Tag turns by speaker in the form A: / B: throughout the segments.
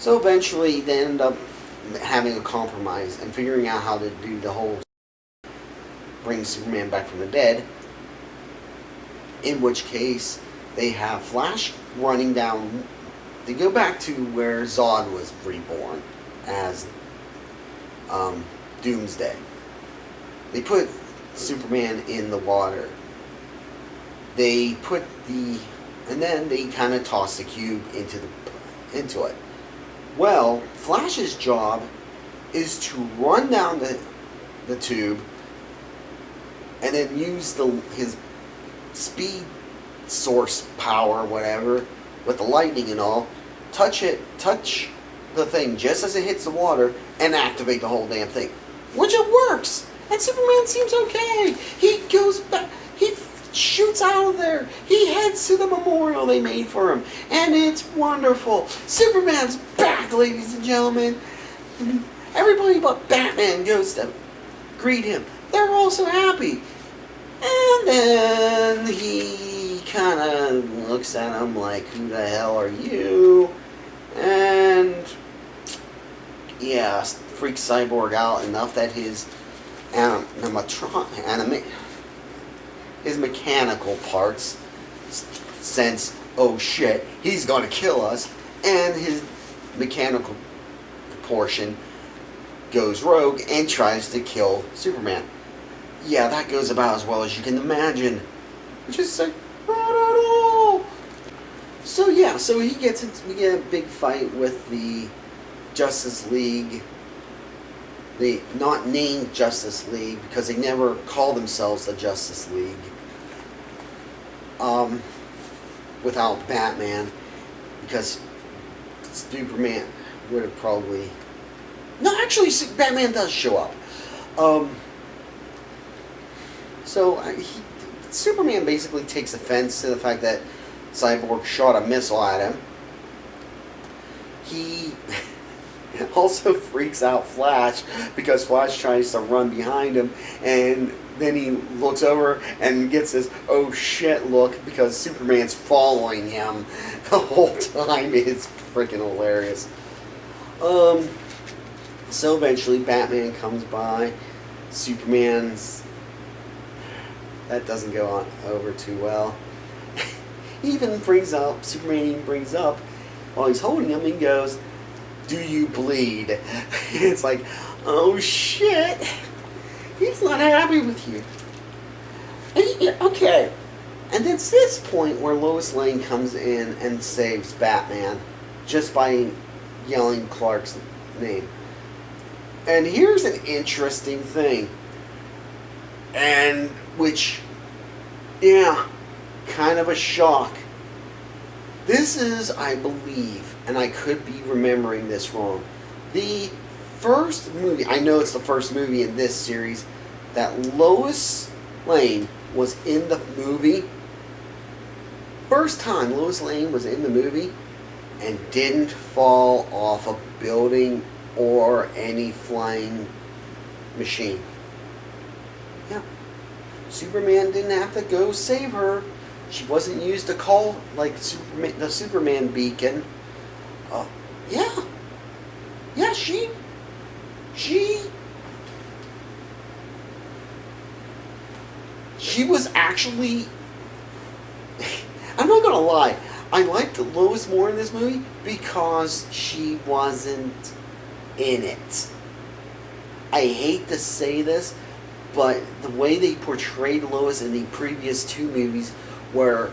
A: So eventually they end up having a compromise and figuring out how to do the whole bring Superman back from the dead. In which case they have Flash running down. They go back to where Zod was reborn as Doomsday. They put Superman in the water. They put and then they kind of toss the cube into it. Well, Flash's job is to run down the tube and then use his speed source power, whatever, with the lightning and all, touch the thing just as it hits the water and activate the whole damn thing. Which it works! And Superman seems okay. He goes back, he shoots out of there. He heads to the memorial they made for him. And it's wonderful. Superman's back, ladies and gentlemen. Everybody but Batman goes to greet him. They're all so happy. And then he kind of looks at him like, who the hell are you? And yeah, freaks Cyborg out enough that his his mechanical parts sense, oh shit, he's gonna kill us, and his mechanical portion goes rogue and tries to kill Superman. Yeah, that goes about as well as you can imagine. Just like, not at all. So yeah, so we get a big fight with the Justice League. They not named Justice League because they never call themselves the Justice League. Without Batman, because Superman would have probably. No, actually, Batman does show up. So Superman basically takes offense to the fact that Cyborg shot a missile at him. He also freaks out Flash because Flash tries to run behind him, and then he looks over and gets this oh shit look because Superman's following him the whole time. It's freaking hilarious. So eventually Batman comes by. Superman's... That doesn't go on over too well. Superman even brings up, while he's holding him, he goes, "Do you bleed?" It's like, oh shit, he's not happy with you. Okay. And it's this point where Lois Lane comes in and saves Batman just by yelling Clark's name. And here's an interesting thing. And which, yeah, kind of a shock. This is, I believe, and I could be remembering this wrong, the first movie, I know it's the first movie in this series, that Lois Lane was in the movie. First time Lois Lane was in the movie and didn't fall off a building or any flying machine. Yeah. Superman didn't have to go save her. She wasn't used to call like the Superman beacon. Yeah. Yeah, she was actually... I'm not gonna lie. I liked Lois more in this movie because she wasn't in it. I hate to say this, but the way they portrayed Lois in the previous two movies, where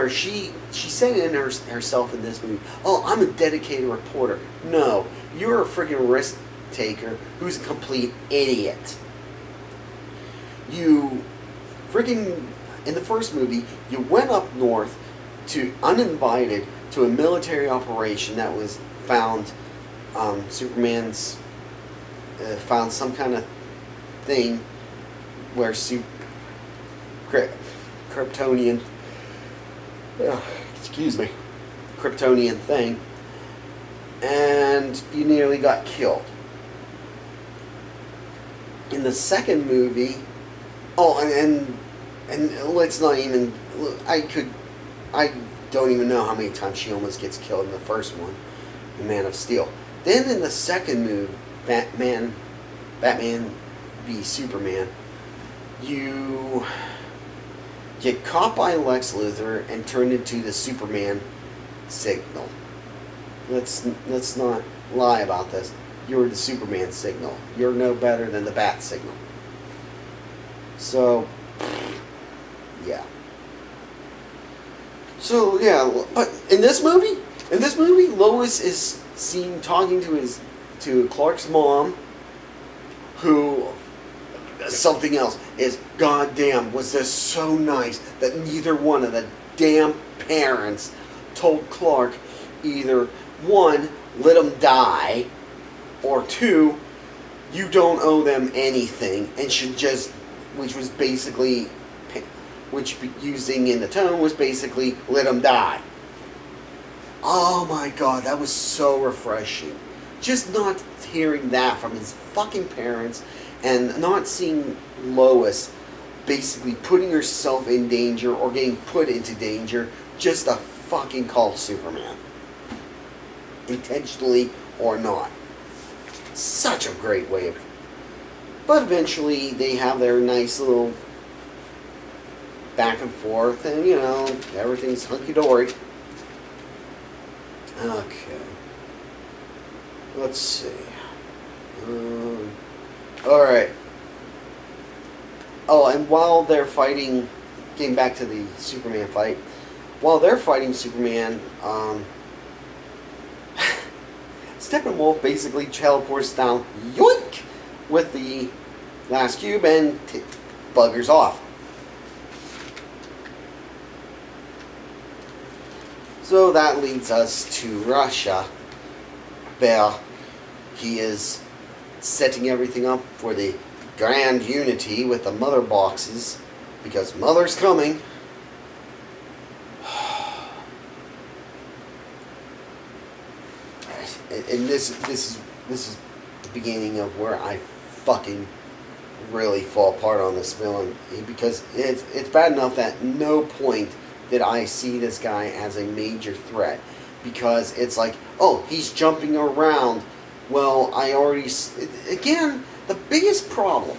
A: she said in herself in this movie, "Oh, I'm a dedicated reporter." No, you're a freaking risk taker who's a complete idiot. You freaking, in the first movie, you went up north to uninvited to a military operation that was found. Superman's found some kind of thing where Kryptonian, Kryptonian thing, and you nearly got killed. In the second movie, and let's not even, I don't even know how many times she almost gets killed in the first one. and Man of Steel. Then in the second movie, Batman v Superman, you get caught by Lex Luthor and turned into the Superman signal. Let's not lie about this. You're the Superman signal. You're no better than the Bat signal. So, yeah. So yeah, but in this movie, Lois is seen talking to Clark's mom, who something else is, goddamn, was this so nice that neither one of the damn parents told Clark either one, let him die, or two, you don't owe them anything and should just, which was basically, which using in the tone was basically, let him die. Oh my god, that was so refreshing. Just not hearing that from his fucking parents and not seeing Lois basically putting herself in danger or getting put into danger just to fucking call Superman. Intentionally or not. Such a great way of... But eventually they have their nice little back and forth and, you know, everything's hunky-dory. Okay. Let's see. Alright. Oh, and while they're fighting, getting back to the Superman fight, while they're fighting Superman, Steppenwolf basically teleports down, yoink, with the last cube and buggers off. So that leads us to Russia, where he is setting everything up for the grand unity with the mother boxes, because Mother's coming. And this is the beginning of where I fucking really fall apart on this villain, because it's bad enough that no point did I see this guy as a major threat, because it's like, oh, he's jumping around. Well, I already... Again, the biggest problem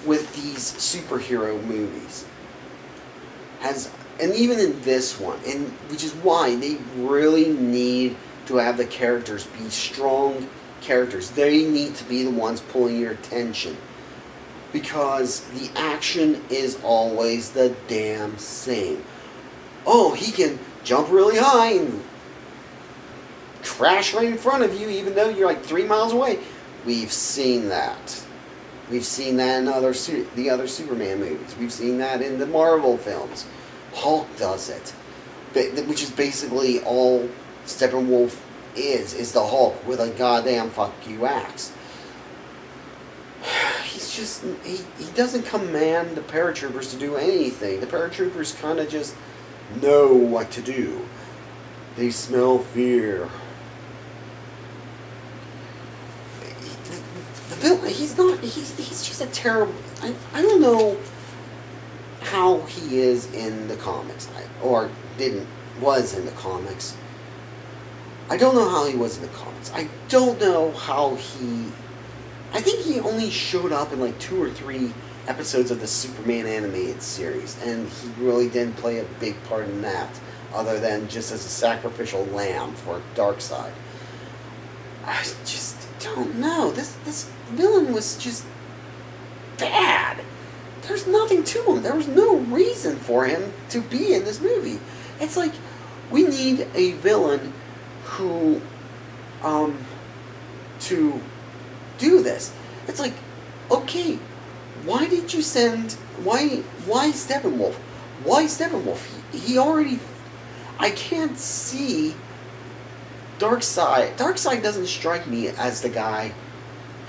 A: with these superhero movies has... And even in this one, and which is why they really need to have the characters be strong characters. They need to be the ones pulling your attention. Because the action is always the damn same. Oh, he can jump really high and crash right in front of you even though you're like 3 miles away. We've seen that. We've seen that in the other Superman movies. We've seen that in the Marvel films. Hulk does it. Which is basically all Steppenwolf is the Hulk with a goddamn fuck you axe. He's just... He doesn't command the paratroopers to do anything. The paratroopers kind of just know what to do. They smell fear. The villain, he's just a terrible... I don't know how he is in the comics, or was in the comics. I don't know how he was in the comics. I don't know how he... I think he only showed up in like 2 or 3 episodes of the Superman animated series, and he really didn't play a big part in that, other than just as a sacrificial lamb for Darkseid. I just don't know. This villain was just bad. There's nothing to him. There was no reason for him to be in this movie. It's like, we need a villain who, to do this. It's like, okay, why did you send, why Steppenwolf? Why Steppenwolf? He already, I can't see Darkseid. Darkseid doesn't strike me as the guy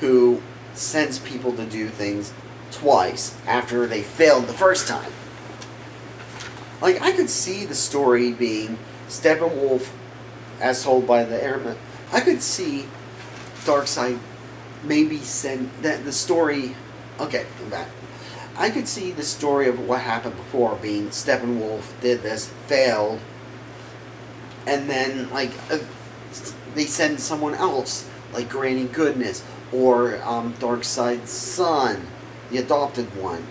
A: who sends people to do things twice after they failed the first time. Like, I could see the story being Steppenwolf, as told by the airman. I could see Darkseid maybe send that the story. Okay, I'm back. I could see the story of what happened before being Steppenwolf did this, failed, and then like they send someone else, like Granny Goodness, or Darkseid's son, the adopted one.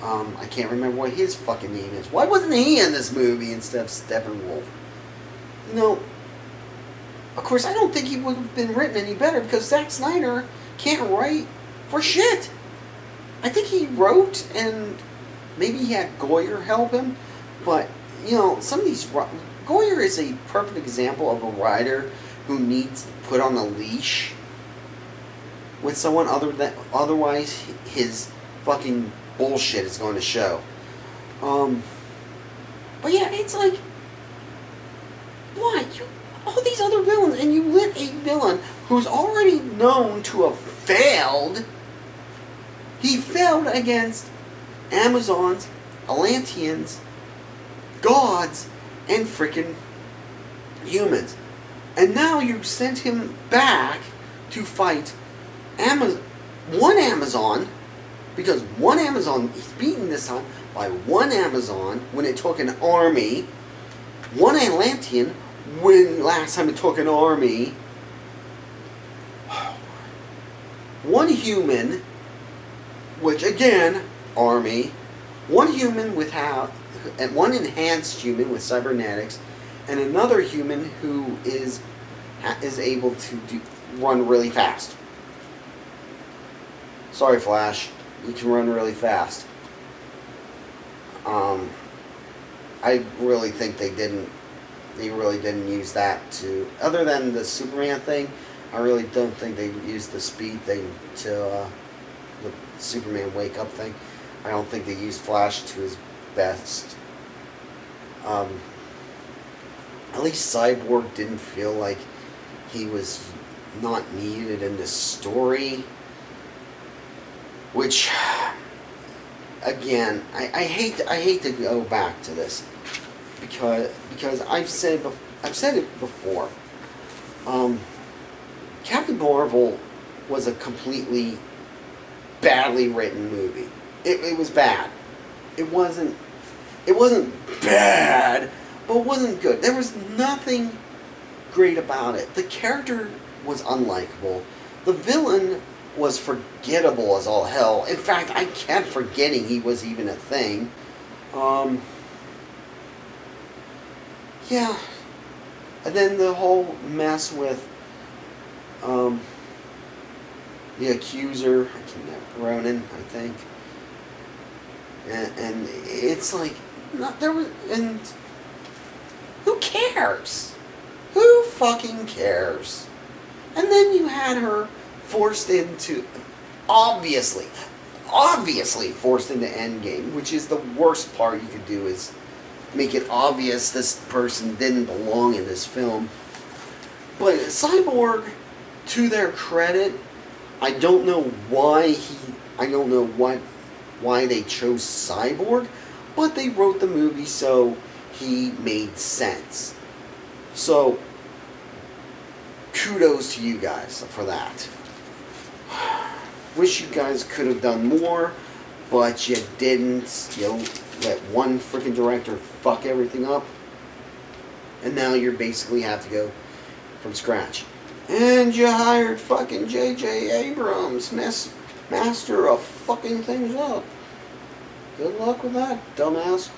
A: I can't remember what his fucking name is. Why wasn't he in this movie instead of Steppenwolf? You know, of course, I don't think he would have been written any better because Zack Snyder can't write for shit. I think he wrote and maybe he had Goyer help him, but, you know, some of these... Goyer is a perfect example of a writer who needs to put on a leash with someone otherwise his fucking bullshit is going to show. But yeah, it's like, why? All these other villains, and you lit a villain who's already known to have failed. He failed against Amazons, Atlanteans, gods, and freaking humans. And now you sent him back to fight one Amazon, because one Amazon, he's beaten this time by one Amazon when it took an army, one Atlantean when last time it took an army, one human, which again, army, one human with and one enhanced human with cybernetics, and another human who is able to run really fast. Sorry, Flash, you can run really fast. I really think they really didn't use that to, other than the Superman thing, I really don't think they used the speed thing to the Superman wake up thing. I don't think they used Flash to his best. At least Cyborg didn't feel like he was not needed in the story. Which, again, I hate to go back to this because I've said it before. Captain Marvel was a completely badly written movie. It was bad. It wasn't bad, but it wasn't good. There was nothing great about it. The character was unlikable. The villain was forgettable as all hell. In fact, I kept forgetting he was even a thing. Yeah. And then the whole mess with the accuser, Ronan, I think. And it's like, and who cares? Who fucking cares? And then you had her forced into, obviously forced into Endgame, which is the worst part you could do, is make it obvious this person didn't belong in this film. But Cyborg, to their credit, I don't know why they chose Cyborg, but they wrote the movie so he made sense. So, kudos to you guys for that. Wish you guys could have done more, but you didn't. You let one freaking director fuck everything up, and now you basically have to go from scratch. And you hired fucking J.J. Abrams, master of fucking things up. Good luck with that, dumbass.